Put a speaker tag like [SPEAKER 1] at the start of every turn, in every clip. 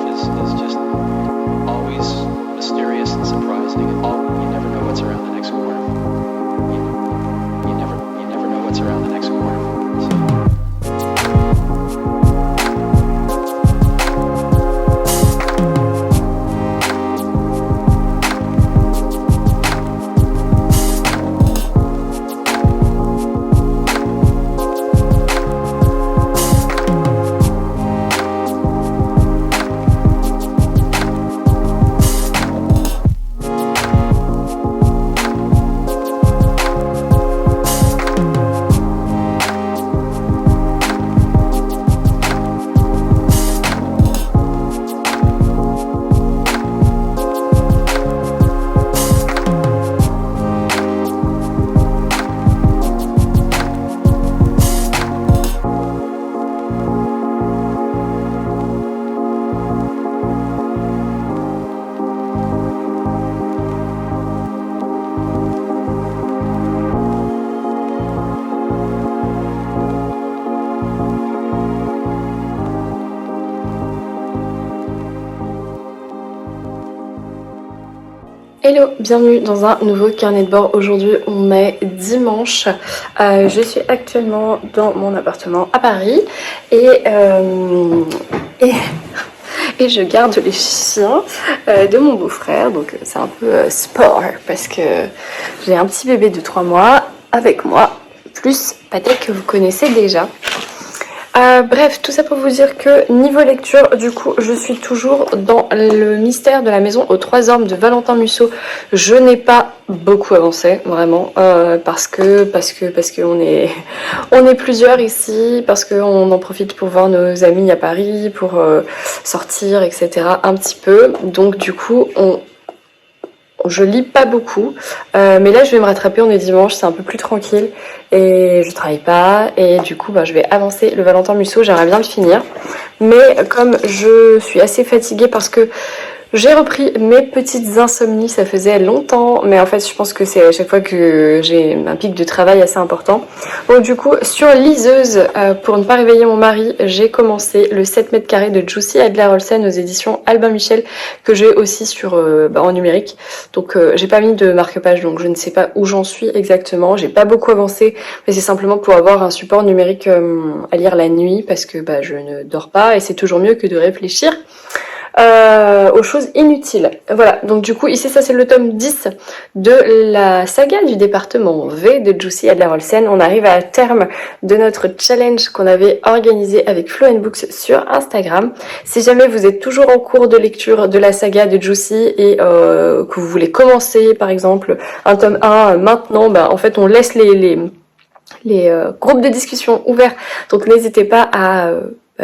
[SPEAKER 1] is just always mysterious and surprising. You never know what's around the next corner. You never know what's around the next corner.
[SPEAKER 2] Hello, bienvenue dans un nouveau carnet de bord. Aujourd'hui on est dimanche, je suis actuellement dans mon appartement à Paris et je garde les chiens de mon beau-frère, donc c'est un peu sport parce que j'ai un petit bébé de 3 mois avec moi, plus Patek que vous connaissez déjà. Bref, tout ça pour vous dire que niveau lecture, du coup, je suis toujours dans le mystère de la maison aux 3 ormes de Valentin Musso. Je n'ai pas beaucoup avancé, vraiment, parce que on est plusieurs ici, parce qu'on en profite pour voir nos amis à Paris, pour sortir, etc. un petit peu. Donc du coup, je lis pas beaucoup, mais là je vais me rattraper, on est dimanche, c'est un peu plus tranquille et je travaille pas et du coup je vais avancer le Valentin Musso, j'aimerais bien le finir, mais comme je suis assez fatiguée parce que j'ai repris mes petites insomnies, ça faisait longtemps, mais en fait je pense que c'est à chaque fois que j'ai un pic de travail assez important. Donc du coup, sur liseuse, pour ne pas réveiller mon mari, j'ai commencé le 7 mètres carrés de Juicy Adler-Olsen aux éditions Albin Michel, que j'ai aussi sur en numérique. Donc j'ai pas mis de marque-page, donc je ne sais pas où j'en suis exactement, j'ai pas beaucoup avancé, mais c'est simplement pour avoir un support numérique à lire la nuit, parce que je ne dors pas et c'est toujours mieux que de réfléchir aux choses inutiles. Voilà, donc du coup ici ça c'est le tome 10 de la saga du département V de Juicy Adler-Olsen. On arrive à terme de notre challenge qu'on avait organisé avec Flow & Books sur Instagram. Si jamais vous êtes toujours en cours de lecture de la saga de Juicy et que vous voulez commencer par exemple un tome 1 maintenant, en fait on laisse les groupes de discussion ouverts, donc n'hésitez pas à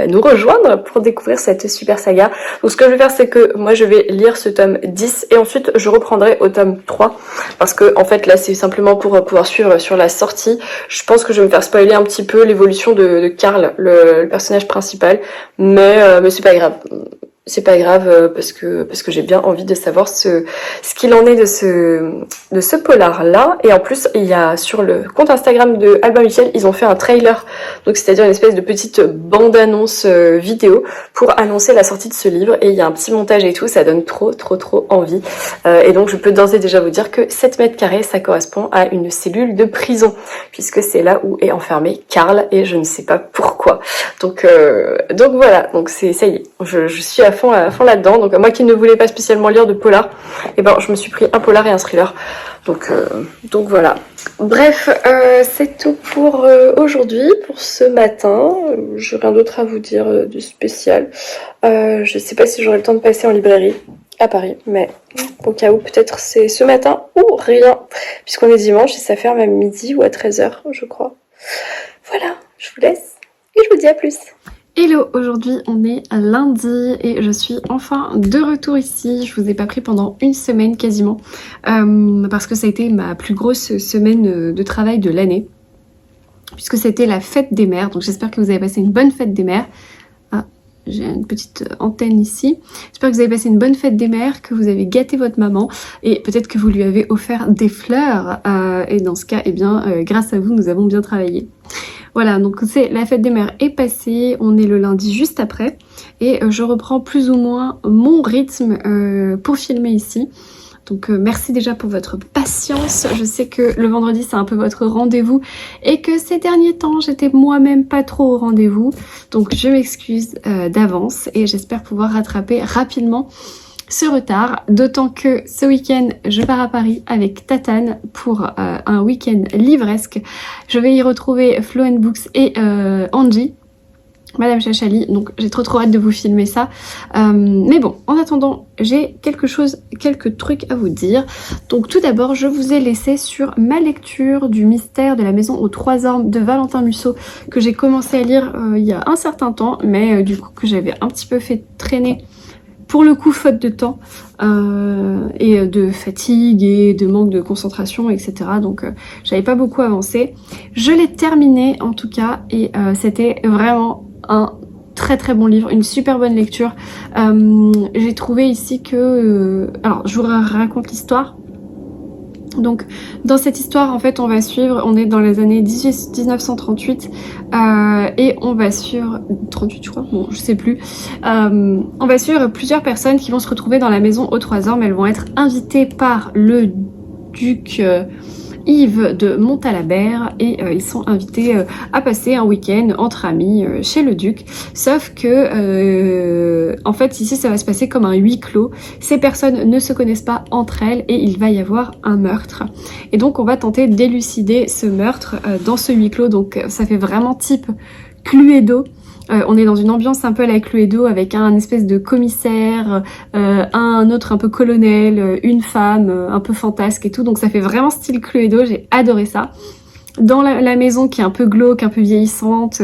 [SPEAKER 2] nous rejoindre pour découvrir cette super saga. Donc ce que je vais faire, c'est que moi je vais lire ce tome 10 et ensuite je reprendrai au tome 3 parce que en fait là c'est simplement pour pouvoir suivre sur la sortie. Je pense que je vais me faire spoiler un petit peu l'évolution de Karl, le personnage principal, mais c'est pas grave. C'est pas grave parce que j'ai bien envie de savoir ce qu'il en est de ce polar là. Et en plus il y a sur le compte Instagram de Albin Michel, ils ont fait un trailer, donc c'est-à-dire une espèce de petite bande annonce vidéo pour annoncer la sortie de ce livre, et il y a un petit montage et tout, ça donne trop envie, et donc je peux d'ores et déjà vous dire que 7 mètres carrés ça correspond à une cellule de prison puisque c'est là où est enfermé Karl et je ne sais pas pourquoi. Donc voilà, donc ça y est, je suis à fond là-dedans. Donc moi qui ne voulais pas spécialement lire de polar, je me suis pris un polar et un thriller. Donc voilà. Bref, c'est tout pour aujourd'hui, pour ce matin. J'ai rien d'autre à vous dire de spécial. Je sais pas si j'aurai le temps de passer en librairie à Paris, mais au cas où, peut-être c'est ce matin ou rien, puisqu'on est dimanche et ça ferme à midi ou à 13h, je crois. Voilà, je vous laisse et je vous dis à plus. Hello, aujourd'hui on est à lundi et je suis enfin de retour ici. Je vous ai pas pris pendant une semaine quasiment parce que ça a été ma plus grosse semaine de travail de l'année, puisque c'était la fête des mères. Donc j'espère que vous avez passé une bonne fête des mères. Ah, j'ai une petite antenne ici. J'espère que vous avez passé une bonne fête des mères, que vous avez gâté votre maman et peut-être que vous lui avez offert des fleurs et dans ce cas, grâce à vous, nous avons bien travaillé. Voilà, donc c'est la fête des mères est passée, on est le lundi juste après et je reprends plus ou moins mon rythme pour filmer ici. Donc merci déjà pour votre patience. Je sais que le vendredi c'est un peu votre rendez-vous et que ces derniers temps j'étais moi-même pas trop au rendez-vous. Donc je m'excuse d'avance et j'espère pouvoir rattraper rapidement ce retard. D'autant que ce week-end je pars à Paris avec Tatane pour un week-end livresque. Je vais y retrouver Flow & Books et Angie. Madame Chachali, donc j'ai trop hâte de vous filmer ça. Mais bon, en attendant, j'ai quelques trucs à vous dire. Donc tout d'abord, je vous ai laissé sur ma lecture du mystère de la maison aux 3 ormes de Valentin Musso que j'ai commencé à lire il y a un certain temps, mais du coup que j'avais un petit peu fait traîner. Pour le coup, faute de temps et de fatigue et de manque de concentration, etc. Donc, j'avais pas beaucoup avancé. Je l'ai terminé en tout cas et c'était vraiment un très bon livre, une super bonne lecture. J'ai trouvé ici que... alors, je vous raconte l'histoire. Donc dans cette histoire en fait on est dans les années 1938 et on va suivre 38 je crois, bon je sais plus, on va suivre plusieurs personnes qui vont se retrouver dans la maison aux 3 ormes. Elles vont être invitées par le duc Yves de Montalabert et ils sont invités à passer un week-end entre amis chez le duc, sauf que en fait ici ça va se passer comme un huis clos. Ces personnes ne se connaissent pas entre elles et il va y avoir un meurtre et donc on va tenter d'élucider ce meurtre dans ce huis clos. Donc ça fait vraiment type Cluedo. On est dans une ambiance un peu à la Cluedo avec un espèce de commissaire, un autre un peu colonel, une femme un peu fantasque et tout. Donc ça fait vraiment style Cluedo, j'ai adoré ça. Dans la maison qui est un peu glauque, un peu vieillissante,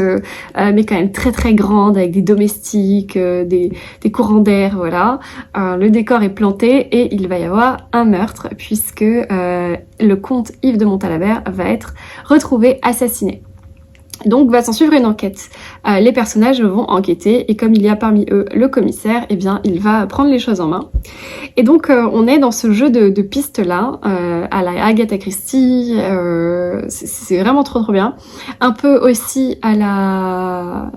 [SPEAKER 2] mais quand même très grande avec des domestiques, des courants d'air, voilà. Le décor est planté et il va y avoir un meurtre puisque le comte Yves de Montalabert va être retrouvé assassiné. Donc va s'en suivre une enquête. Les personnages vont enquêter et comme il y a parmi eux le commissaire, eh bien il va prendre les choses en main. Et donc on est dans ce jeu de pistes là, à la Agatha Christie, c'est vraiment trop bien. Un peu aussi à la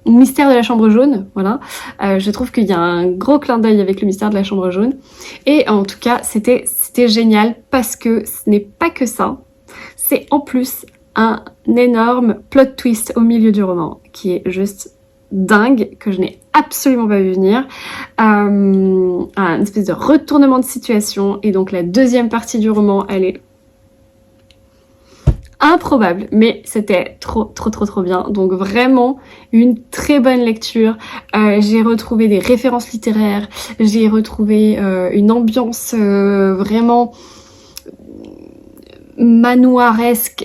[SPEAKER 2] mystère de la chambre jaune, voilà. Je trouve qu'il y a un gros clin d'œil avec le mystère de la chambre jaune. Et en tout cas c'était génial parce que ce n'est pas que ça, c'est en plus un énorme plot twist au milieu du roman qui est juste dingue, que je n'ai absolument pas vu venir. Un espèce de retournement de situation et donc la deuxième partie du roman elle est improbable mais c'était trop bien. Donc vraiment une très bonne lecture. J'ai retrouvé des références littéraires, j'ai retrouvé une ambiance vraiment manoiresque.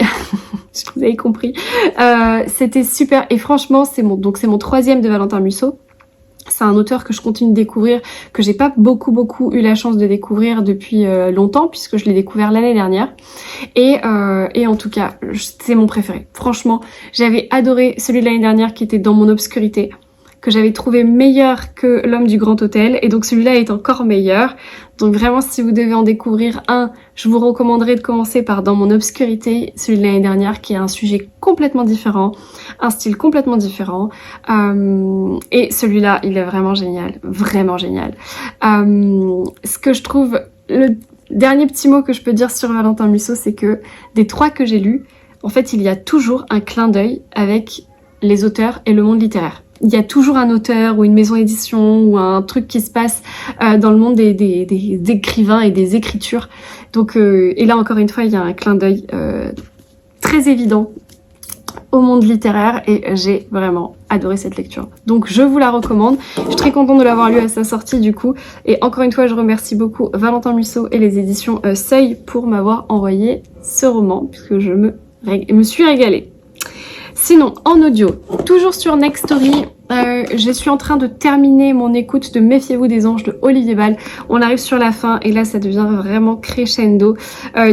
[SPEAKER 2] Vous avez compris. C'était super et franchement c'est mon 3e de Valentin Musso. C'est un auteur que je continue de découvrir, que j'ai pas beaucoup eu la chance de découvrir depuis longtemps puisque je l'ai découvert l'année dernière et en tout cas c'est mon préféré. Franchement j'avais adoré celui de l'année dernière qui était Dans mon obscurité, que j'avais trouvé meilleur que L'homme du grand hôtel et donc celui-là est encore meilleur. Donc vraiment si vous devez en découvrir un, je vous recommanderais de commencer par Dans mon obscurité, celui de l'année dernière qui est un sujet complètement différent, un style complètement différent et celui-là il est vraiment génial, vraiment génial. Ce que je trouve, le dernier petit mot que je peux dire sur Valentin Musso, c'est que des 3 que j'ai lus, en fait il y a toujours un clin d'œil avec les auteurs et le monde littéraire. Il y a toujours un auteur ou une maison d'édition ou un truc qui se passe dans le monde des écrivains et des écritures. Donc, et là encore une fois, il y a un clin d'œil très évident au monde littéraire et j'ai vraiment adoré cette lecture. Donc je vous la recommande. Je suis très contente de l'avoir lu à sa sortie du coup. Et encore une fois, je remercie beaucoup Valentin Musso et les éditions Seuil pour m'avoir envoyé ce roman puisque je me suis régalée. Sinon, en audio, toujours sur Nextory, je suis en train de terminer mon écoute de Méfiez-vous des anges de Olivier Bal. On arrive sur la fin et là ça devient vraiment crescendo.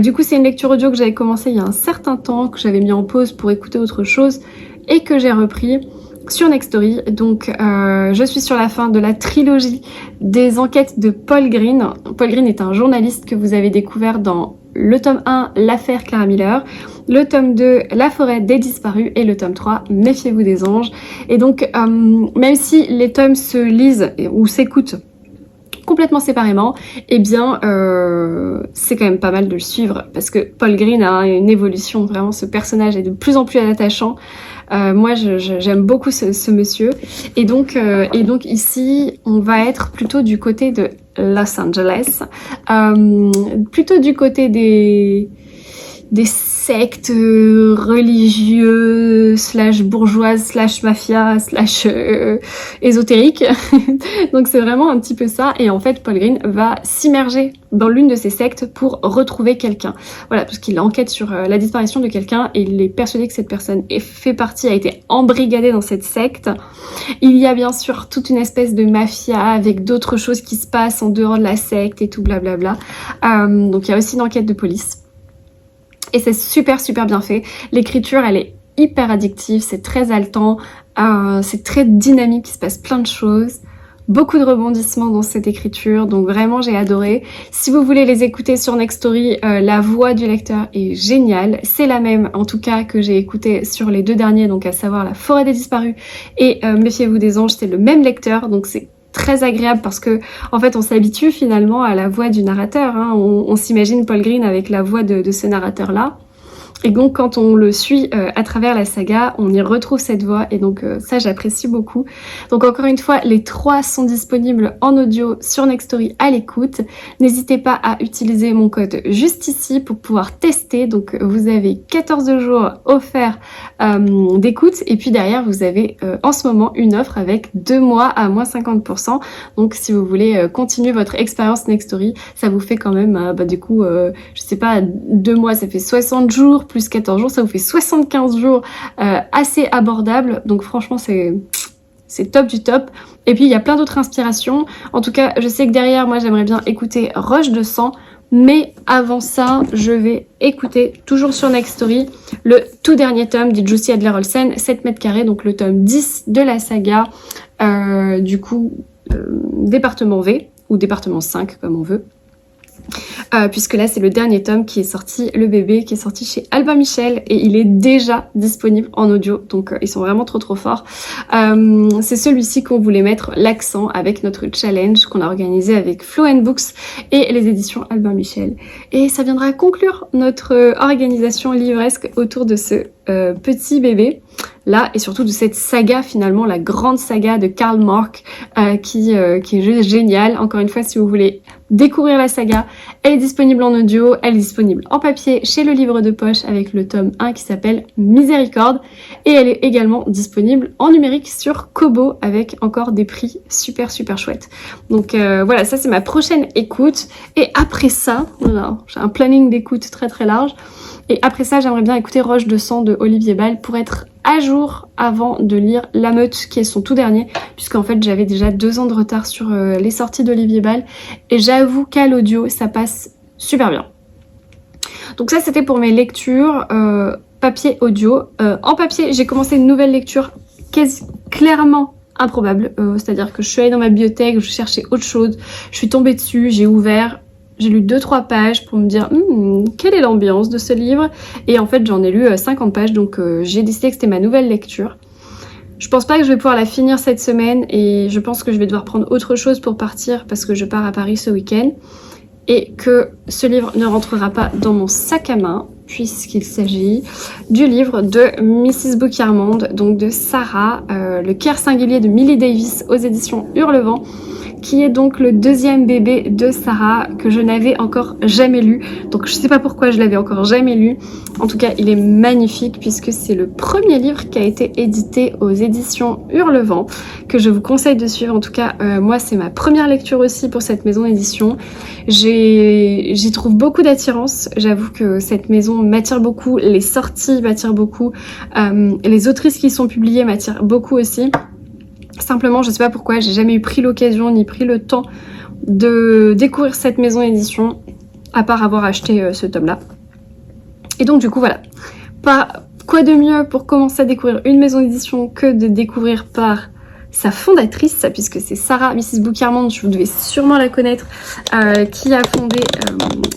[SPEAKER 2] Du coup c'est une lecture audio que j'avais commencé il y a un certain temps, que j'avais mis en pause pour écouter autre chose et que j'ai repris sur Nextory. Donc je suis sur la fin de la trilogie des enquêtes de Paul Green. Paul Green est un journaliste que vous avez découvert dans le tome 1, l'affaire Clara Miller, le tome 2, la forêt des disparus, et le tome 3, méfiez-vous des anges. Et donc, même si les tomes se lisent ou s'écoutent complètement séparément, eh bien c'est quand même pas mal de le suivre parce que Paul Green a une évolution, vraiment ce personnage est de plus en plus attachant. Moi j'aime beaucoup ce monsieur et donc ici on va être plutôt du côté de Los Angeles, plutôt du côté des sectes religieux slash bourgeoises slash mafia slash ésotériques. Donc c'est vraiment un petit peu ça, et en fait Paul Green va s'immerger dans l'une de ces sectes pour retrouver quelqu'un. Voilà, parce qu'il enquête sur la disparition de quelqu'un et il est persuadé que cette personne a été embrigadée dans cette secte. Il y a bien sûr toute une espèce de mafia avec d'autres choses qui se passent en dehors de la secte et tout blablabla. Donc il y a aussi une enquête de police. Et c'est super bien fait. L'écriture, elle est hyper addictive, c'est très haletant, c'est très dynamique, il se passe plein de choses. Beaucoup de rebondissements dans cette écriture, donc vraiment j'ai adoré. Si vous voulez les écouter sur Nextory, la voix du lecteur est géniale. C'est la même en tout cas que j'ai écouté sur les 2 derniers, donc à savoir La forêt des disparus et Méfiez-vous des anges, c'est le même lecteur, donc c'est très agréable parce que en fait on s'habitue finalement à la voix du narrateur, hein. On s'imagine Paul Green avec la voix de ce narrateur là, et donc quand on le suit à travers la saga, on y retrouve cette voix, et donc ça j'apprécie beaucoup. Donc encore une fois, les 3 sont disponibles en audio sur Nextory à l'écoute. N'hésitez pas à utiliser mon code juste ici pour pouvoir tester. Donc vous avez 14 jours offerts d'écoute, et puis derrière vous avez en ce moment une offre avec 2 mois à moins 50%. Donc si vous voulez continuer votre expérience Nextory, ça vous fait quand même du coup je sais pas, 2 mois ça fait 60 jours plus 14 jours, ça vous fait 75 jours assez abordable. Donc franchement c'est top du top. Et puis il y a plein d'autres inspirations. En tout cas je sais que derrière moi j'aimerais bien écouter Roche de sang, mais avant ça je vais écouter toujours sur Nextory le tout dernier tome de Jussi Adler-Olsen, 7 mètres carrés, donc le tome 10 de la saga, du coup département V ou département 5 comme on veut. Puisque là c'est le dernier tome qui est sorti, le bébé, qui est sorti chez Albin Michel, et il est déjà disponible en audio, donc ils sont vraiment trop forts. C'est celui-ci qu'on voulait mettre l'accent avec notre challenge qu'on a organisé avec Flow & Books et les éditions Albin Michel, et ça viendra conclure notre organisation livresque autour de ce petit bébé là, et surtout de cette saga finalement, la grande saga de Karl Marx, qui est juste géniale. Encore une fois, si vous voulez découvrir la saga, elle est disponible en audio, elle est disponible en papier chez le livre de poche avec le tome 1 qui s'appelle Miséricorde, et elle est également disponible en numérique sur Kobo avec encore des prix super chouettes. Donc voilà, ça c'est ma prochaine écoute, et après ça, voilà, j'ai un planning d'écoute très large. Et après ça, j'aimerais bien écouter Roche de sang de Olivier Ball pour être à jour avant de lire La Meute, qui est son tout dernier, puisqu'en fait j'avais déjà 2 ans de retard sur les sorties d'Olivier Ball, et j'avoue qu'à l'audio ça passe super bien. Donc ça c'était pour mes lectures papier audio. En papier j'ai commencé une nouvelle lecture clairement improbable, c'est-à-dire que je suis allée dans ma bibliothèque, je cherchais autre chose, je suis tombée dessus, j'ai ouvert, j'ai lu 2-3 pages pour me dire quelle est l'ambiance de ce livre, et en fait j'en ai lu 50 pages, donc j'ai décidé que c'était ma nouvelle lecture. Je pense pas que je vais pouvoir la finir cette semaine, et je pense que je vais devoir prendre autre chose pour partir parce que je pars à Paris ce week-end, et que ce livre ne rentrera pas dans mon sac à main puisqu'il s'agit du livre de Mrs. Bouquet-Armande, donc de Sarah, Le cœur singulier de Millie Davis aux éditions Hurlevent, qui est donc le 2e bébé de Sarah que je n'avais encore jamais lu. Donc je sais pas pourquoi je l'avais encore jamais lu. En tout cas, il est magnifique puisque c'est le premier livre qui a été édité aux éditions Hurlevent, que je vous conseille de suivre. En tout cas, moi c'est ma première lecture aussi pour cette maison d'édition. J'y trouve beaucoup d'attirance. J'avoue que cette maison m'attire beaucoup, les sorties m'attirent beaucoup, les autrices qui sont publiées m'attirent beaucoup aussi. Simplement, je sais pas pourquoi, j'ai jamais eu pris l'occasion ni pris le temps de découvrir cette maison d'édition, à part avoir acheté ce tome-là. Et donc du coup, voilà. Pas quoi de mieux pour commencer à découvrir une maison d'édition que de découvrir par sa fondatrice, puisque c'est Sarah Mrs. Boucarmont, vous devez sûrement la connaître, qui a fondé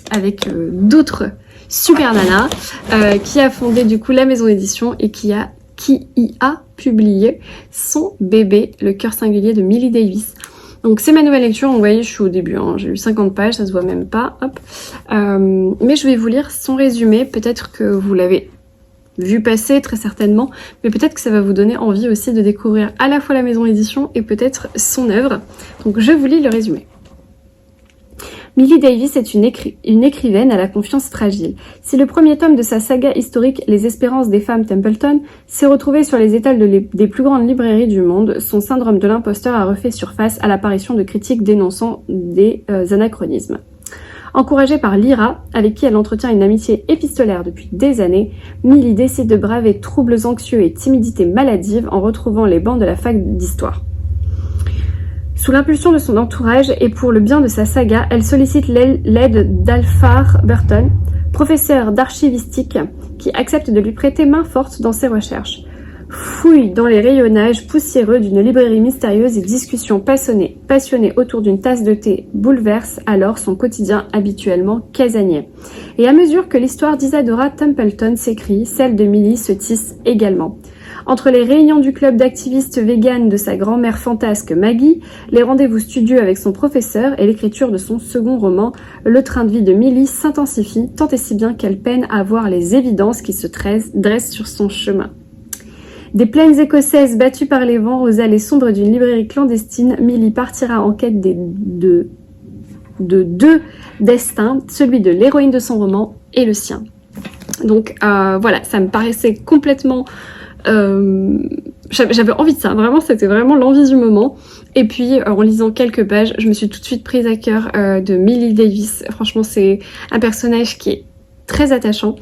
[SPEAKER 2] avec d'autres super nanas, qui a fondé du coup la maison d'édition et qui y a publié son bébé, Le cœur singulier de Millie Davis. Donc c'est ma nouvelle lecture, vous voyez je suis au début, hein, j'ai lu 50 pages, ça se voit même pas, hop. Mais je vais vous lire son résumé, peut-être que vous l'avez vu passer très certainement, mais peut-être que ça va vous donner envie aussi de découvrir à la fois la maison d'édition et peut-être son œuvre. Donc je vous lis le résumé. Millie Davis est une écrivaine à la confiance fragile. Si le premier tome de sa saga historique Les Espérances des femmes Templeton s'est retrouvé sur les étals des plus grandes librairies du monde, son syndrome de l'imposteur a refait surface à l'apparition de critiques dénonçant des anachronismes. Encouragée par Lyra, avec qui elle entretient une amitié épistolaire depuis des années, Millie décide de braver troubles anxieux et timidité maladive en retrouvant les bancs de la fac d'histoire. Sous l'impulsion de son entourage et pour le bien de sa saga, elle sollicite l'aide d'Alphard Burton, professeur d'archivistique, qui accepte de lui prêter main forte dans ses recherches. Fouille dans les rayonnages poussiéreux d'une librairie mystérieuse et discussions passionnées autour d'une tasse de thé bouleversent alors son quotidien habituellement casanier. Et à mesure que l'histoire d'Isadora Templeton s'écrit, celle de Millie se tisse également. Entre les réunions du club d'activistes véganes de sa grand-mère fantasque Maggie, les rendez-vous studieux avec son professeur et l'écriture de son second roman, le train de vie de Millie s'intensifie, tant et si bien qu'elle peine à voir les évidences qui se dressent sur son chemin. Des plaines écossaises battues par les vents aux allées sombres d'une librairie clandestine, Millie partira en quête de deux destins, celui de l'héroïne de son roman et le sien. Donc voilà, ça me paraissait complètement... j'avais envie de ça, vraiment, c'était vraiment l'envie du moment. Et puis en lisant quelques pages, je me suis tout de suite prise à cœur de Millie Davis. Franchement, c'est un personnage qui est très attachant.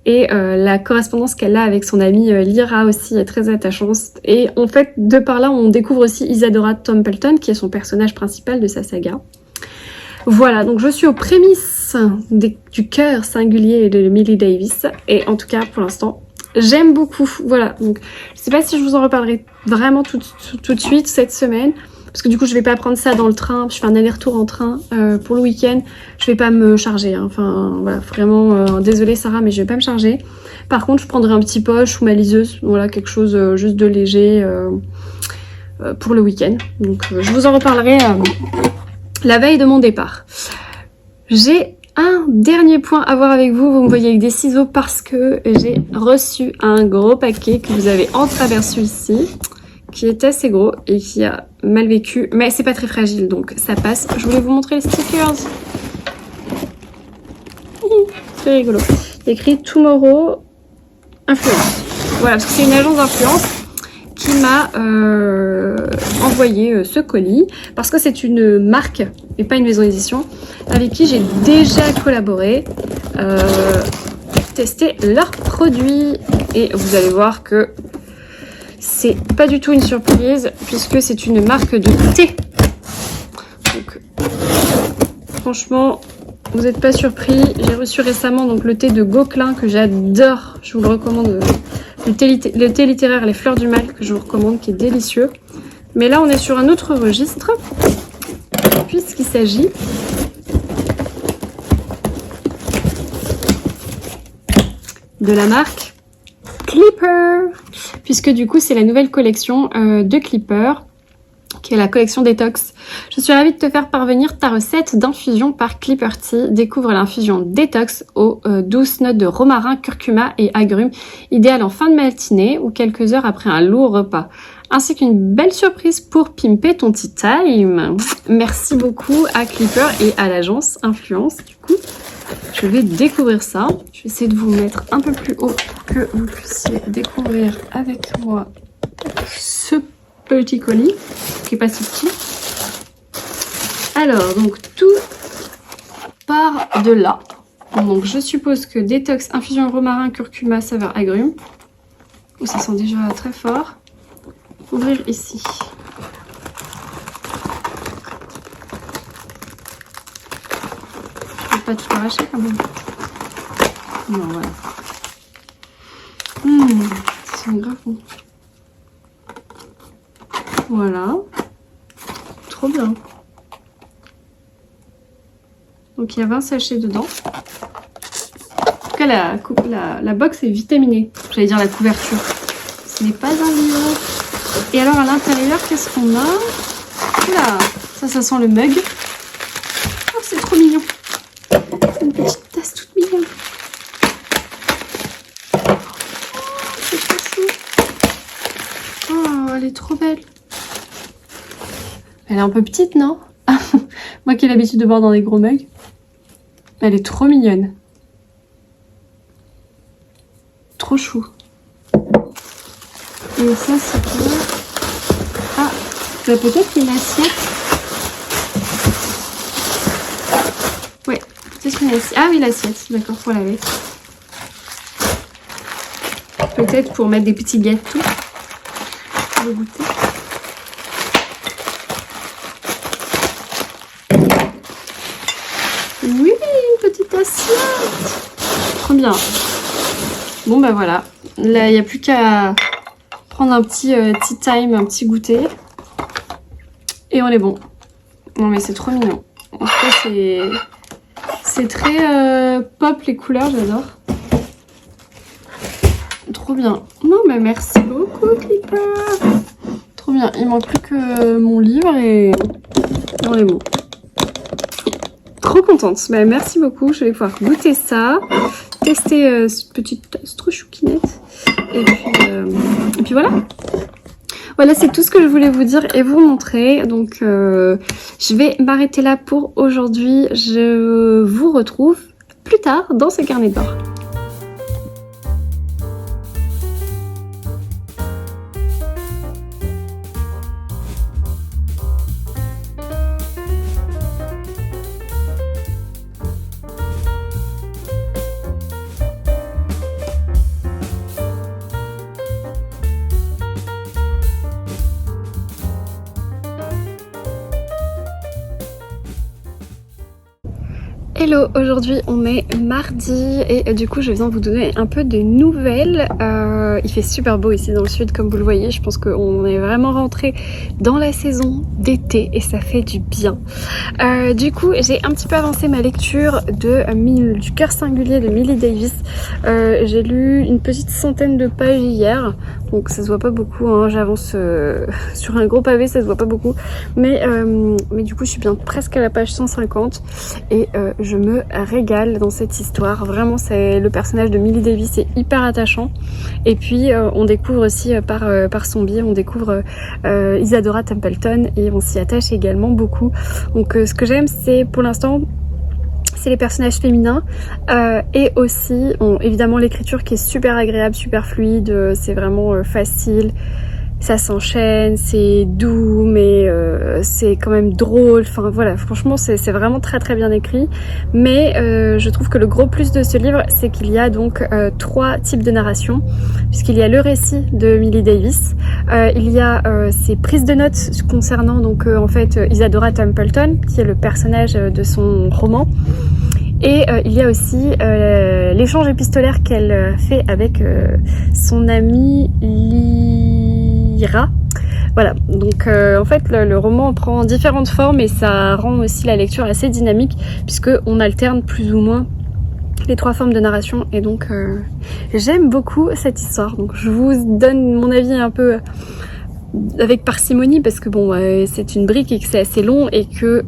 [SPEAKER 2] Et la correspondance qu'elle a avec son amie Lyra aussi est très attachante. Et en fait, de par là, on découvre aussi Isadora Templeton, qui est son personnage principal de sa saga. Voilà, donc je suis aux prémices du cœur singulier de Millie Davis. Et en tout cas, pour l'instant, j'aime beaucoup. Voilà, donc je sais pas si je vous en reparlerai vraiment tout de suite cette semaine. Parce que du coup, je vais pas prendre ça dans le train. Je fais un aller-retour en train pour le week-end. Je vais pas me charger. Hein. Enfin, voilà, vraiment, désolée Sarah, mais je vais pas me charger. Par contre, je prendrai un petit poche ou ma liseuse. Voilà, quelque chose juste de léger pour le week-end. Donc, je vous en reparlerai la veille de mon départ. J'ai un dernier point à voir avec vous. Vous me voyez avec des ciseaux parce que j'ai reçu un gros paquet que vous avez entreaperçu ici, qui est assez gros et qui a mal vécu, mais c'est pas très fragile donc ça passe. Je voulais vous montrer les stickers. Très rigolo. Il y a écrit Tomorrow Influence. Voilà, parce que c'est une agence d'influence qui m'a envoyé ce colis parce que c'est une marque et pas une maison d'édition avec qui j'ai déjà collaboré, testé leurs produits et vous allez voir que c'est pas du tout une surprise puisque c'est une marque de thé. Donc, franchement, vous n'êtes pas surpris. J'ai reçu récemment donc le thé de Gauquelin que j'adore. Je vous le recommande. Le thé littéraire Les Fleurs du Mal que je vous recommande, qui est délicieux. Mais là, on est sur un autre registre puisqu'il s'agit de la marque Clipper, puisque du coup c'est la nouvelle collection de Clipper, qui est la collection Détox. Je suis ravie de te faire parvenir ta recette d'infusion par Clipper Tea. Découvre l'infusion Détox aux douces notes de romarin, curcuma et agrumes, idéale en fin de matinée ou quelques heures après un lourd repas. Ainsi qu'une belle surprise pour pimper ton tea time. Merci beaucoup à Clipper et à l'agence Influence. Du coup, je vais découvrir ça. Je vais essayer de vous mettre un peu plus haut pour que vous puissiez découvrir avec moi ce petit colis qui est pas si petit. Alors, donc tout part de là. Donc je suppose que détox, infusion romarin, curcuma, saveur agrumes. Oh, ça sent déjà très fort. Ouvrir ici. Je ne vais pas tout arracher quand même. Non, voilà. C'est grave bon.
[SPEAKER 3] Voilà. Trop bien. Donc il y a 20 sachets dedans. En tout cas, la box est vitaminée. J'allais dire la couverture. Ce n'est pas un livre. Et alors à l'intérieur, qu'est-ce qu'on a? Oula, ça sent le mug. Oh, c'est trop mignon. C'est une petite tasse toute mignonne. Oh, c'est trop chou. Oh, elle est trop belle. Elle est un peu petite, non? Moi qui ai l'habitude de boire dans des gros mugs. Elle est trop mignonne. Trop chou. Et ça, c'est quoi? Ah, bah, peut-être une assiette. Ouais, peut-être une assiette. Ah oui, l'assiette, d'accord, pour laver. Peut-être pour mettre des petits gâteaux. Pour le goûter. Oui, une petite assiette. Trop bien. Bon bah voilà. Là, il n'y a plus qu'à prendre un petit tea time, un petit goûter. Et on est bon. Non mais c'est trop mignon. En tout cas, c'est très pop les couleurs, j'adore. Trop bien. Non mais merci beaucoup, Clipper. Trop bien. Il manque plus que mon livre et on est bon. Trop contente. Bah, merci beaucoup. Je vais pouvoir goûter ça, tester cette petite tasse trop chouquinette. Et puis voilà. Voilà, c'est tout ce que je voulais vous dire et vous montrer. Donc, je vais m'arrêter là pour aujourd'hui. Je vous retrouve plus tard dans ce carnet de bord. Hello, aujourd'hui on est mardi et du coup je viens vous donner un peu de nouvelles. Il fait super beau ici dans le sud comme vous le voyez, je pense qu'on est vraiment rentré dans la saison d'été et ça fait du bien. Du coup j'ai un petit peu avancé ma lecture du cœur singulier de Millie Davis. J'ai lu une petite centaine de pages hier, donc ça se voit pas beaucoup, hein. J'avance sur un gros pavé, ça se voit pas beaucoup, mais du coup je suis bien presque à la page 150 et je me régale dans cette histoire. Vraiment, le personnage de Millie Davis est hyper attachant. Et puis, on découvre aussi par son biais, on découvre Isadora Templeton et on s'y attache également beaucoup. Donc, ce que j'aime, c'est pour l'instant, c'est les personnages féminins et aussi, évidemment, l'écriture qui est super agréable, super fluide. C'est vraiment facile. Ça s'enchaîne, c'est doux, mais c'est quand même drôle. Enfin voilà, franchement, c'est vraiment très très bien écrit. Mais je trouve que le gros plus de ce livre, c'est qu'il y a donc 3 types de narration, puisqu'il y a le récit de Millie Davis, il y a ses prises de notes concernant donc en fait Isadora Templeton, qui est le personnage de son roman. Et il y a aussi l'échange épistolaire qu'elle fait avec son amie Lyra. Voilà, donc en fait le roman prend différentes formes et ça rend aussi la lecture assez dynamique puisque on alterne plus ou moins les 3 formes de narration et donc j'aime beaucoup cette histoire. Donc je vous donne mon avis un peu avec parcimonie parce que bon c'est une brique et que c'est assez long et que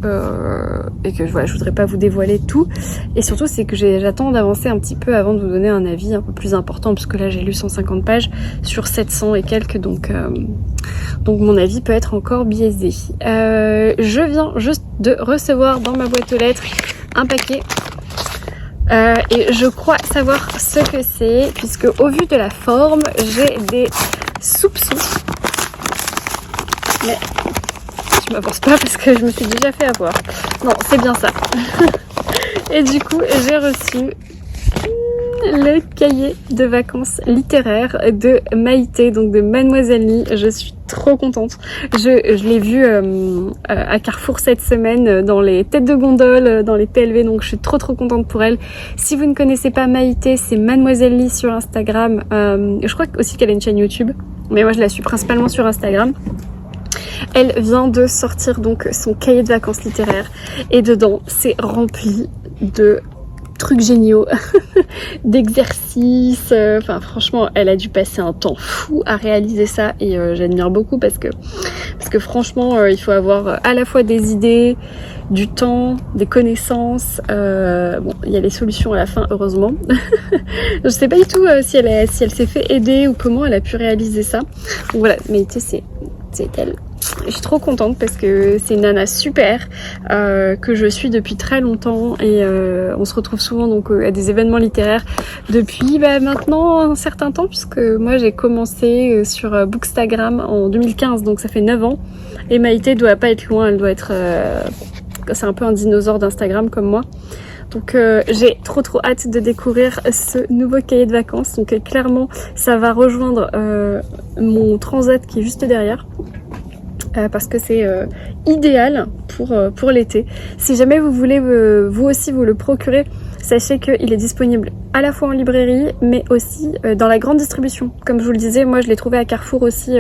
[SPEAKER 3] voilà, je voudrais pas vous dévoiler tout et surtout c'est que j'attends d'avancer un petit peu avant de vous donner un avis un peu plus important parce que là j'ai lu 150 pages sur 700 et quelques donc mon avis peut être encore biaisé. Je viens juste de recevoir dans ma boîte aux lettres un paquet et je crois savoir ce que c'est puisque au vu de la forme j'ai des soupçons. Mais je m'avance pas parce que je me suis déjà fait avoir. Non, c'est bien ça. Et du coup, j'ai reçu le cahier de vacances littéraires de Maïté, donc de Mademoiselle Lee. Je suis trop contente. Je l'ai vu à Carrefour cette semaine dans les têtes de gondole, dans les PLV, donc je suis trop contente pour elle. Si vous ne connaissez pas Maïté, c'est Mademoiselle Lee sur Instagram. Je crois aussi qu'elle a une chaîne YouTube, mais moi je la suis principalement sur Instagram. Elle vient de sortir donc son cahier de vacances littéraires et dedans c'est rempli de trucs géniaux, d'exercices, enfin franchement elle a dû passer un temps fou à réaliser ça et j'admire beaucoup parce que franchement il faut avoir à la fois des idées, du temps, des connaissances, bon il y a les solutions à la fin heureusement. Je sais pas du tout si elle s'est fait aider ou comment elle a pu réaliser ça. Donc voilà, mais tu sais c'est elle. Je suis trop contente parce que c'est une nana super que je suis depuis très longtemps et on se retrouve souvent donc à des événements littéraires depuis maintenant un certain temps puisque moi j'ai commencé sur Bookstagram en 2015 donc ça fait 9 ans et Maïté doit pas être loin, elle doit être c'est un peu un dinosaure d'Instagram comme moi. Donc j'ai trop hâte de découvrir ce nouveau cahier de vacances. Donc clairement ça va rejoindre mon transat qui est juste derrière. Parce que c'est idéal pour l'été. Si jamais vous voulez vous aussi vous le procurer, sachez qu'il est disponible à la fois en librairie mais aussi dans la grande distribution. Comme je vous le disais, moi je l'ai trouvé à Carrefour aussi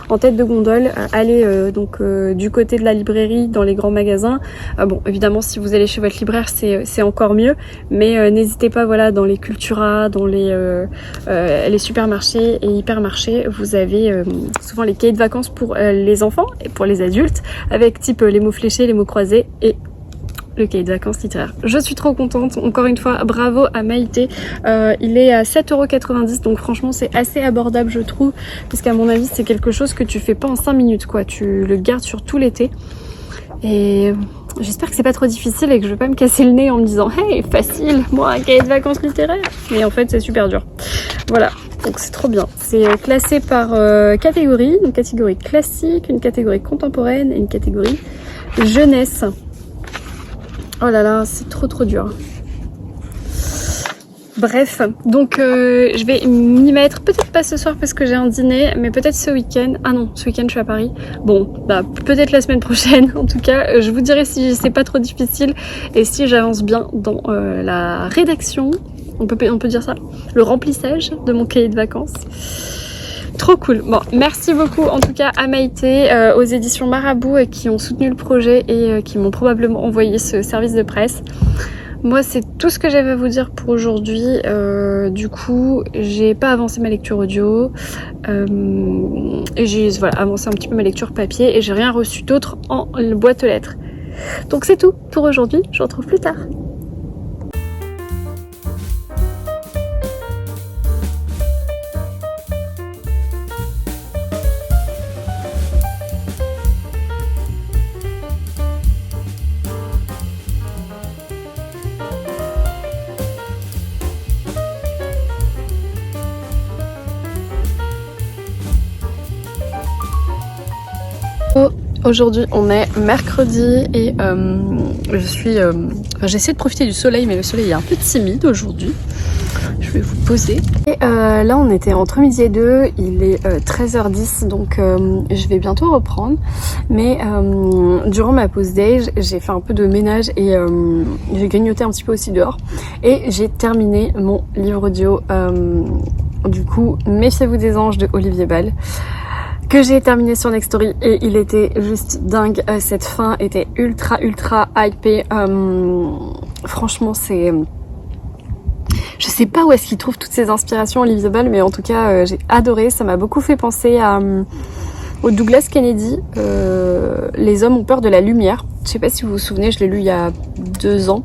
[SPEAKER 3] en tête de gondole. Allez donc du côté de la librairie dans les grands magasins. Bon évidemment si vous allez chez votre libraire c'est encore mieux, mais n'hésitez pas voilà dans les Cultura, dans les supermarchés et hypermarchés, vous avez souvent les cahiers de vacances pour les enfants et pour les adultes avec type les mots fléchés, les mots croisés et le cahier de vacances littéraire. Je suis trop contente, encore une fois bravo à Maïté. Il est à 7,90 € donc franchement c'est assez abordable je trouve parce qu'à mon avis c'est quelque chose que tu fais pas en 5 minutes quoi, tu le gardes sur tout l'été et j'espère que c'est pas trop difficile et que je vais pas me casser le nez en me disant hey facile moi un cahier de vacances littéraire, mais en fait c'est super dur. Voilà, donc c'est trop bien. C'est classé par catégorie, une catégorie classique, une catégorie contemporaine et une catégorie jeunesse. Oh là là, c'est trop dur. Bref, donc je vais m'y mettre, peut-être pas ce soir parce que j'ai un dîner, mais peut-être ce week-end. Ah non, ce week-end je suis à Paris. Bon, bah peut-être la semaine prochaine. En tout cas, je vous dirai si c'est pas trop difficile et si j'avance bien dans la rédaction. On peut dire ça, le remplissage de mon cahier de vacances. Trop cool. Bon, merci beaucoup en tout cas à Maïté, aux éditions Marabout qui ont soutenu le projet et qui m'ont probablement envoyé ce service de presse. Moi c'est tout ce que j'avais à vous dire pour aujourd'hui. Du coup j'ai pas avancé ma lecture audio et j'ai voilà, avancé un petit peu ma lecture papier et j'ai rien reçu d'autre en boîte aux lettres. Donc c'est tout pour aujourd'hui, je vous retrouve plus tard. Aujourd'hui on est mercredi et j'essaie de profiter du soleil mais le soleil est un peu timide aujourd'hui. Je vais vous poser. Et là on était entre midi et 2, il est 13h10 donc je vais bientôt reprendre. Mais durant ma pause déj, j'ai fait un peu de ménage et j'ai grignoté un petit peu aussi dehors. Et j'ai terminé mon livre audio du coup Méfiez-vous des anges de Olivier Bal, que j'ai terminé sur Nextory et il était juste dingue. Cette fin était ultra hypée. Franchement c'est... Je sais pas où est-ce qu'il trouve toutes ces inspirations Olivier Bal, mais en tout cas j'ai adoré. Ça m'a beaucoup fait penser au Douglas Kennedy, Les hommes ont peur de la lumière. Je sais pas si vous vous souvenez, je l'ai lu il y a 2 ans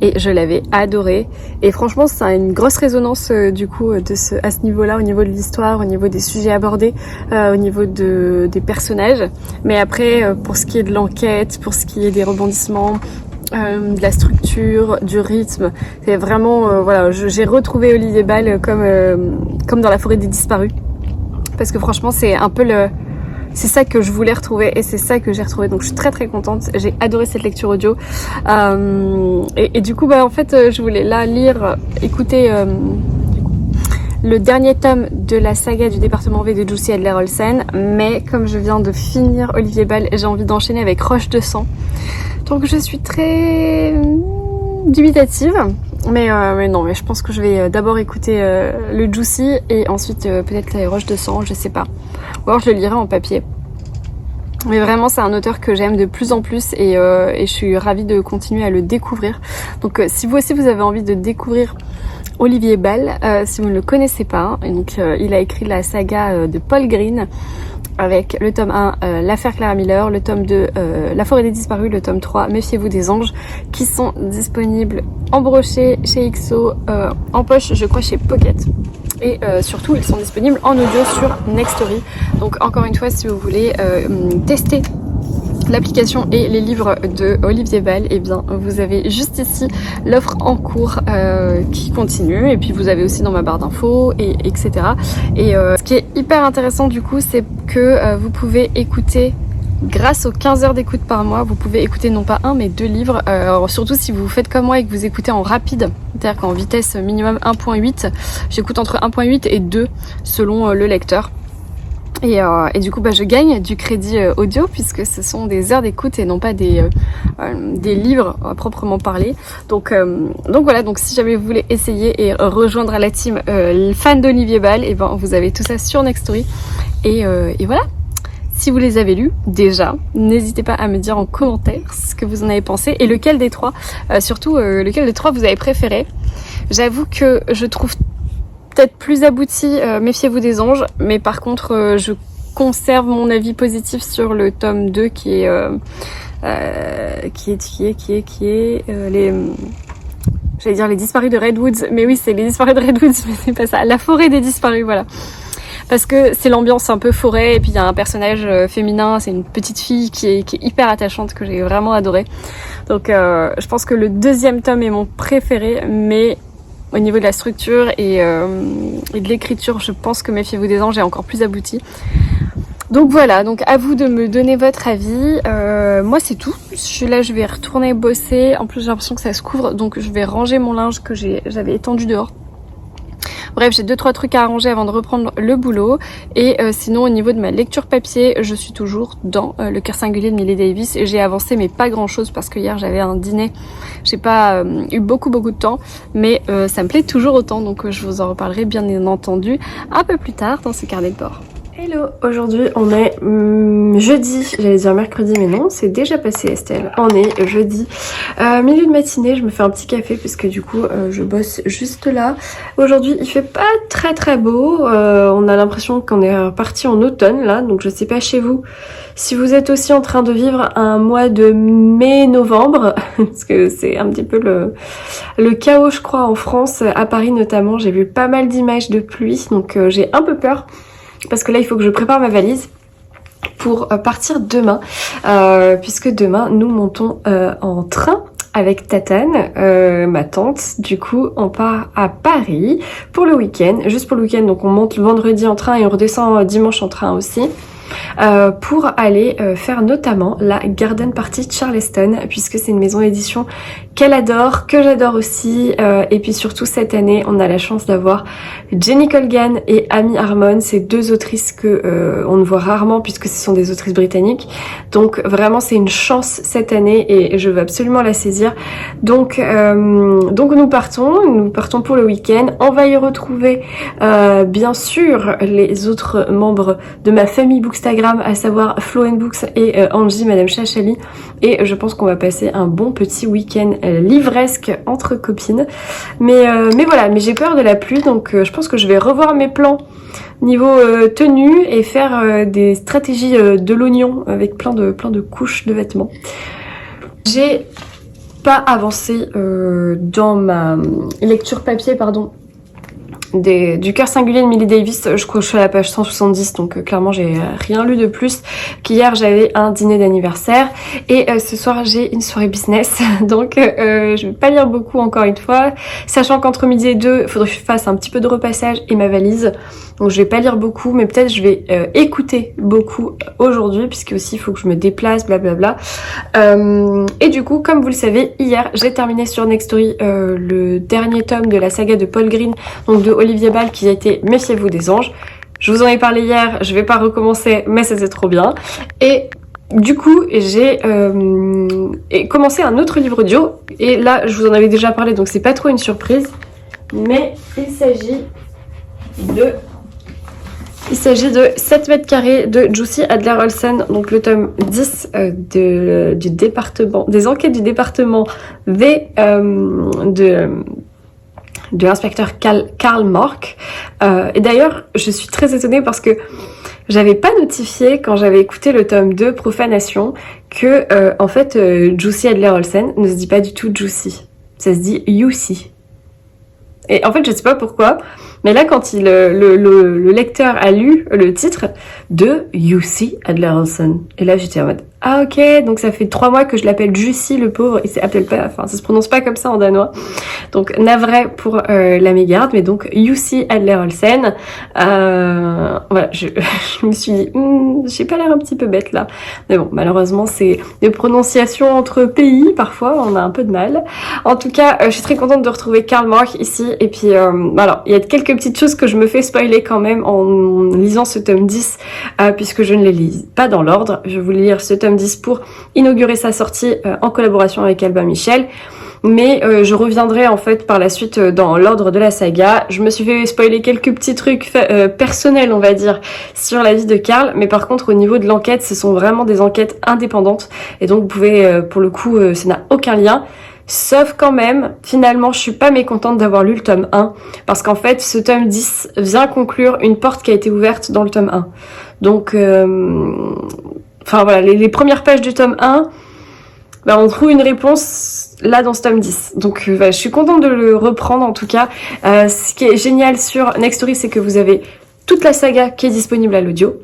[SPEAKER 3] et je l'avais adoré. Et franchement, ça a une grosse résonance du coup à ce niveau-là, au niveau de l'histoire, au niveau des sujets abordés, au niveau des personnages. Mais après, pour ce qui est de l'enquête, pour ce qui est des rebondissements, de la structure, du rythme, c'est vraiment voilà, j'ai retrouvé Olivier Bal comme dans La forêt des disparus. Parce que franchement, c'est un peu c'est ça que je voulais retrouver et c'est ça que j'ai retrouvé, donc je suis très contente. J'ai adoré cette lecture audio et du coup bah en fait je voulais là écouter le dernier tome de la saga du département V de Jussi Adler-Olsen, mais comme je viens de finir Olivier Bal, j'ai envie d'enchaîner avec Roche de sang, donc je suis très dubitative. Mais non, mais je pense que je vais d'abord écouter le Jussi et ensuite peut-être les Roches de sang, je sais pas. Ou alors je le lirai en papier. Mais vraiment c'est un auteur que j'aime de plus en plus et je suis ravie de continuer à le découvrir. Donc si vous aussi vous avez envie de découvrir Olivier Bal, si vous ne le connaissez pas, et donc il a écrit la saga de Paul Green avec le tome 1 l'affaire Clara Miller, le tome 2 La forêt des disparus, le tome 3 Méfiez-vous des anges, qui sont disponibles en brochet chez XO, en poche je crois chez Pocket. Et surtout ils sont disponibles en audio sur Nextory. Donc encore une fois si vous voulez tester l'application et les livres de Olivier Bal, et bien vous avez juste ici l'offre en cours qui continue, et puis vous avez aussi dans ma barre d'infos et etc. Et ce qui est hyper intéressant du coup, c'est que vous pouvez écouter, grâce aux 15 heures d'écoute par mois, vous pouvez écouter non pas un mais 2 livres, surtout si vous faites comme moi et que vous écoutez en rapide, c'est-à-dire qu'en vitesse minimum 1.8, j'écoute entre 1.8 et 2 selon le lecteur. Et du coup je gagne du crédit audio puisque ce sont des heures d'écoute et non pas des livres à proprement parler. Donc voilà, donc si jamais vous voulez essayer et rejoindre la team fan d'Olivier Bal, et ben vous avez tout ça sur Nextory. Et voilà. Si vous les avez lus déjà, n'hésitez pas à me dire en commentaire ce que vous en avez pensé et lequel des trois, surtout lequel des trois vous avez préféré. J'avoue que je trouve peut-être plus abouti Méfiez-vous des anges, mais par contre je conserve mon avis positif sur le tome 2 qui est les j'allais dire les disparus de Redwoods, mais oui c'est les disparus de Redwoods, mais c'est pas ça, la forêt des disparus, voilà. Parce que c'est l'ambiance un peu forêt, et puis il y a un personnage féminin, c'est une petite fille qui est hyper attachante, que j'ai vraiment adoré. Donc je pense que le deuxième tome est mon préféré, mais au niveau de la structure et de l'écriture, je pense que Méfiez-vous des anges est encore plus abouti. Donc voilà, donc à vous de me donner votre avis. Moi c'est tout. Je vais retourner bosser. En plus j'ai l'impression que ça se couvre, donc je vais ranger mon linge que j'avais étendu dehors. Bref, j'ai 2-3 trucs à arranger avant de reprendre le boulot. Et sinon, au niveau de ma lecture papier, je suis toujours dans Le cœur singulier de Millie Davis. J'ai avancé, mais pas grand-chose, parce que hier, j'avais un dîner. J'ai pas eu beaucoup de temps, mais ça me plaît toujours autant. Donc, je vous en reparlerai bien entendu un peu plus tard dans ce carnet de bord. Hello, aujourd'hui on est jeudi, j'allais dire mercredi mais non, c'est déjà passé Estelle, on est jeudi, milieu de matinée, je me fais un petit café parce que du coup je bosse juste là. Aujourd'hui il fait pas très beau, on a l'impression qu'on est reparti en automne là, donc je sais pas chez vous si vous êtes aussi en train de vivre un mois de mai-novembre, parce que c'est un petit peu le chaos je crois en France, à Paris notamment, j'ai vu pas mal d'images de pluie, donc j'ai un peu peur. Parce que là il faut que je prépare ma valise pour partir demain, puisque demain nous montons en train avec Tatane, ma tante. Du coup on part à Paris pour le week-end, juste pour le week-end, donc on monte le vendredi en train et on redescend dimanche en train aussi. Pour aller faire notamment la Garden Party Charleston, puisque c'est une maison d'édition qu'elle adore, que j'adore aussi, et puis surtout cette année on a la chance d'avoir Jenny Colgan et Amy Harmon, ces deux autrices que on ne voit rarement puisque ce sont des autrices britanniques, donc vraiment c'est une chance cette année et je veux absolument la saisir. Donc nous partons pour le week-end. On va y retrouver bien sûr les autres membres de ma famille Bookstagram, à savoir Flo & Books et Angie, Madame Chachali, et je pense qu'on va passer un bon petit week-end livresque entre copines. Mais voilà, mais j'ai peur de la pluie, donc je pense que je vais revoir mes plans niveau tenue et faire des stratégies de l'oignon avec plein de couches de vêtements. J'ai pas avancé dans ma lecture papier, pardon, du cœur singulier de Millie Davis. Je crois que je suis à la page 170, donc clairement j'ai rien lu de plus qu'hier. J'avais un dîner d'anniversaire et ce soir j'ai une soirée business, donc je vais pas lire beaucoup encore une fois, sachant qu'entre midi et 2 il faudrait que je fasse un petit peu de repassage et ma valise, donc je vais pas lire beaucoup, mais peut-être je vais écouter beaucoup aujourd'hui, puisque aussi il faut que je me déplace, blablabla. Et du coup, comme vous le savez, hier j'ai terminé sur Nextory le dernier tome de la saga de Paul Green, donc de Olivier Bal, qui a été Méfiez-vous des anges. Je vous en ai parlé hier, je vais pas recommencer, mais ça c'est trop bien. Et du coup, j'ai commencé un autre livre audio, et là je vous en avais déjà parlé, donc c'est pas trop une surprise, mais il s'agit de Il s'agit de 7 mètres carrés de Jussi Adler-Olsen, donc le tome 10 du département, des enquêtes du département V de l'inspecteur Karl Mork. Et d'ailleurs, je suis très étonnée parce que j'avais pas notifié quand j'avais écouté le tome 2 Profanation que en fait Jussi Adler-Olsen ne se dit pas du tout Jussi, ça se dit Jussi. Et en fait, je sais pas pourquoi, mais là, quand le lecteur a lu le titre de Jussi Adler-Olsen, et là, j'étais en mode ah ok, donc ça fait 3 mois que je l'appelle Jussi, le pauvre, il s'appelle pas, enfin, ça se prononce pas comme ça en danois. Donc navré pour la mégarde, mais donc Jussi Adler-Olsen. Voilà, je me suis dit, j'ai pas l'air un petit peu bête là, mais bon, malheureusement, c'est des prononciations entre pays, parfois, on a un peu de mal. En tout cas, je suis très contente de retrouver Karl Mork ici, et puis alors, il y a quelques petites choses que je me fais spoiler quand même en lisant ce tome 10, puisque je ne les lis pas dans l'ordre. Je voulais lire ce tome 10 pour inaugurer sa sortie en collaboration avec Albin Michel. Mais je reviendrai en fait par la suite dans l'ordre de la saga. Je me suis fait spoiler quelques petits trucs personnels, on va dire, sur la vie de Karl. Mais par contre, au niveau de l'enquête, ce sont vraiment des enquêtes indépendantes. Et donc, vous pouvez, pour le coup, ça n'a aucun lien. Sauf quand même, finalement, je suis pas mécontente d'avoir lu le tome 1. Parce qu'en fait, ce tome 10 vient conclure une porte qui a été ouverte dans le tome 1. Donc, enfin voilà, les premières pages du tome 1, ben, on trouve une réponse là dans ce tome 10. Donc je suis contente de le reprendre en tout cas. Ce qui est génial sur Next Story, c'est que vous avez toute la saga qui est disponible à l'audio.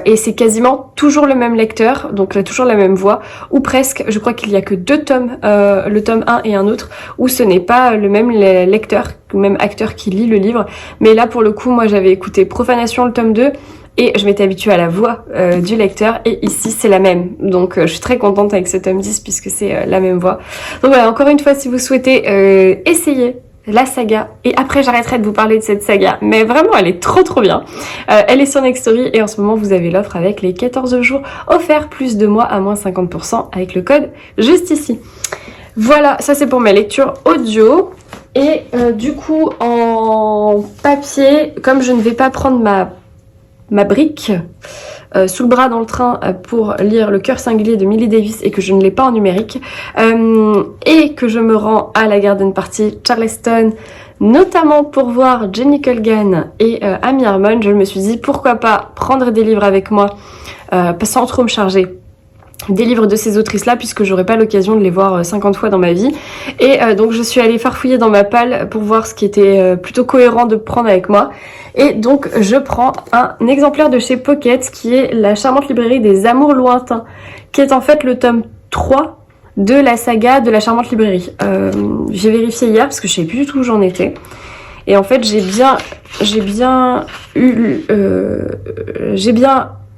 [SPEAKER 3] Et c'est quasiment toujours le même lecteur, donc toujours la même voix, ou presque. Je crois qu'il y a que 2 tomes, le tome 1 et un autre, où ce n'est pas le même lecteur, le même acteur qui lit le livre. Mais là pour le coup, moi j'avais écouté Profanation le tome 2, et je m'étais habituée à la voix du lecteur, et ici c'est la même. Donc je suis très contente avec ce tome 10 puisque c'est la même voix. Donc voilà, encore une fois, si vous souhaitez essayer la saga, et après j'arrêterai de vous parler de cette saga, mais vraiment elle est trop bien. Elle est sur Next Story, et en ce moment vous avez l'offre avec les 14 jours offerts plus 2 mois à moins 50% avec le code juste ici. Voilà, ça c'est pour ma lecture audio. Et du coup en papier, comme je ne vais pas prendre ma brique sous le bras dans le train pour lire Le cœur singulier de Millie Davis et que je ne l'ai pas en numérique, et que je me rends à la Garden Party Charleston notamment pour voir Jenny Colgan et Amy Harmon, je me suis dit pourquoi pas prendre des livres avec moi sans trop me charger des livres de ces autrices-là, puisque j'aurais pas l'occasion de les voir 50 fois dans ma vie. Et donc je suis allée farfouiller dans ma palle pour voir ce qui était plutôt cohérent de prendre avec moi. Et donc je prends un exemplaire de chez Pocket, qui est La charmante librairie des amours lointains, qui est en fait le tome 3 de la saga de La charmante librairie. J'ai vérifié hier parce que je savais plus du tout où j'en étais. Et en fait j'ai bien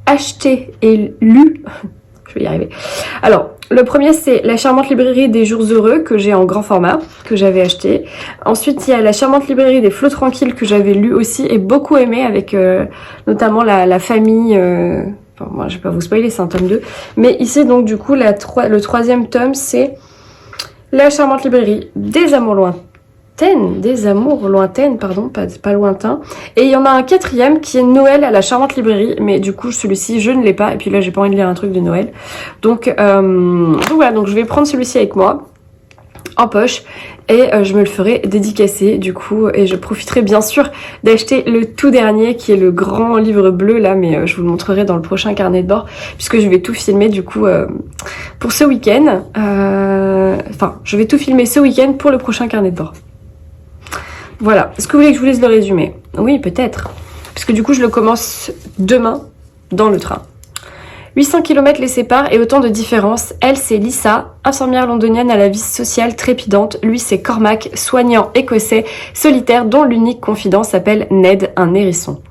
[SPEAKER 3] acheté et lu. Je vais y arriver. Alors, le premier, c'est La charmante librairie des jours heureux, que j'ai en grand format, que j'avais acheté. Ensuite, il y a La charmante librairie des flots tranquilles, que j'avais lu aussi et beaucoup aimé, avec notamment la famille... Enfin, moi, je vais pas vous spoiler, c'est un tome 2. Mais ici, donc, du coup, le 3e tome, c'est La charmante librairie des amours lointains. Pardon, pas lointain. Et il y en a un 4e qui est Noël à la charmante librairie, mais du coup celui-ci je ne l'ai pas, et puis là j'ai pas envie de lire un truc de Noël. Donc voilà, donc je vais prendre celui-ci avec moi en poche, et je me le ferai dédicacer du coup, et je profiterai bien sûr d'acheter le tout dernier qui est le grand livre bleu là, mais je vous le montrerai dans le prochain carnet de bord, puisque je vais tout filmer du coup pour ce week-end. Enfin, je vais tout filmer ce week-end pour le prochain carnet de bord. Voilà, est-ce que vous voulez que je vous laisse le résumé? Oui, peut-être. Parce que du coup, je le commence demain dans le train. 800 km les séparent et autant de différences. Elle, c'est Lisa, infirmière londonienne à la vie sociale trépidante. Lui, c'est Cormac, soignant écossais, solitaire, dont l'unique confident s'appelle Ned, un hérisson.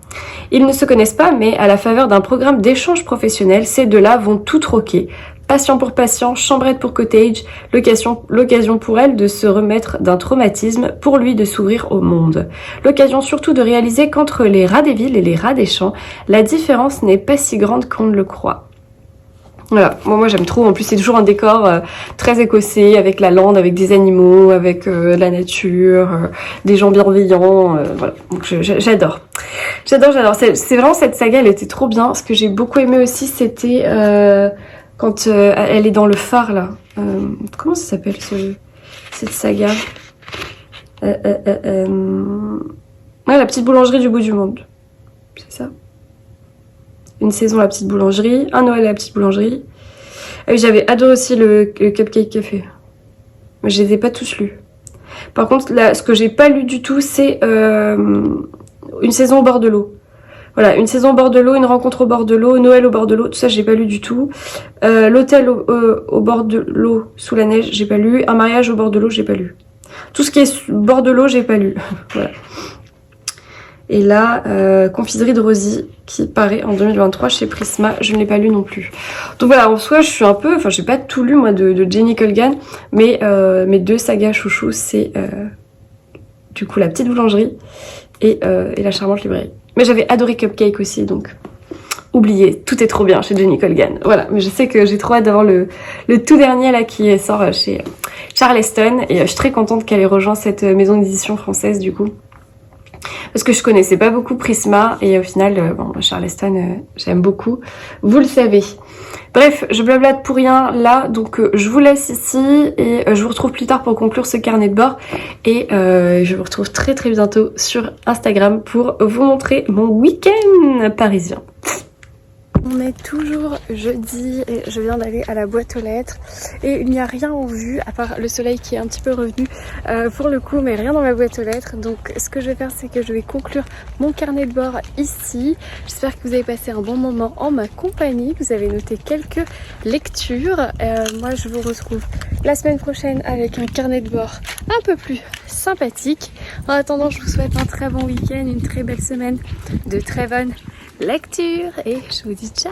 [SPEAKER 3] Ils ne se connaissent pas, mais à la faveur d'un programme d'échange professionnel, ces deux-là vont tout troquer. Patient pour patient, chambrette pour cottage, l'occasion pour elle de se remettre d'un traumatisme, pour lui de s'ouvrir au monde. L'occasion surtout de réaliser qu'entre les rats des villes et les rats des champs, la différence n'est pas si grande qu'on ne le croit. Voilà, moi j'aime trop, en plus c'est toujours un décor très écossais, avec la lande, avec des animaux, avec la nature, des gens bienveillants, voilà, donc j'adore.
[SPEAKER 2] J'adore. C'est vraiment cette saga, elle était trop bien. Ce que j'ai beaucoup aimé aussi, c'était quand elle est dans le phare là. Comment ça s'appelle cette saga Ouais, la petite boulangerie du bout du monde. C'est ça. Une saison la petite boulangerie, un Noël la petite boulangerie. Ah oui, j'avais adoré aussi le Cupcake Café. Mais je les ai pas tous lus. Par contre, là, ce que j'ai pas lu du tout, c'est une saison au bord de l'eau. Voilà, une saison au bord de l'eau, une rencontre au bord de l'eau, Noël au bord de l'eau, tout ça j'ai pas lu du tout. L'hôtel au bord de l'eau, sous la neige, j'ai pas lu. Un mariage au bord de l'eau, j'ai pas lu. Tout ce qui est bord de l'eau, j'ai pas lu. Voilà. Et là, Confiserie de Rosie, qui paraît en 2023 chez Prisma, je ne l'ai pas lu non plus. Donc voilà, en soi, je suis un peu... Enfin, j'ai pas tout lu, moi, de Jenny Colgan, mais mes 2 sagas chouchous, c'est du coup La Petite Boulangerie et La Charmante Librairie. Mais j'avais adoré Cupcake aussi, donc oubliez, tout est trop bien chez Jenny Colgan. Voilà, mais je sais que j'ai trop hâte d'avoir le tout dernier là qui sort chez Charleston, et je suis très contente qu'elle ait rejoint cette maison d'édition française du coup. Parce que je connaissais pas beaucoup Prisma, et au final, bon, Charleston, j'aime beaucoup, vous le savez. Bref, je blablate pour rien là, donc je vous laisse ici, et je vous retrouve plus tard pour conclure ce carnet de bord, et je vous retrouve très très bientôt sur Instagram pour vous montrer mon week-end parisien.
[SPEAKER 3] On est toujours jeudi et je viens d'aller à la boîte aux lettres et il n'y a rien en vue à part le soleil qui est un petit peu revenu pour le coup, mais rien dans ma boîte aux lettres. Donc ce que je vais faire, c'est que je vais conclure mon carnet de bord ici. J'espère que vous avez passé un bon moment en ma compagnie, que vous avez noté quelques lectures. Moi je vous retrouve la semaine prochaine avec un carnet de bord un peu plus sympathique. En attendant, je vous souhaite un très bon week-end, une très belle semaine, de très bonnes lecture et je vous dis ciao.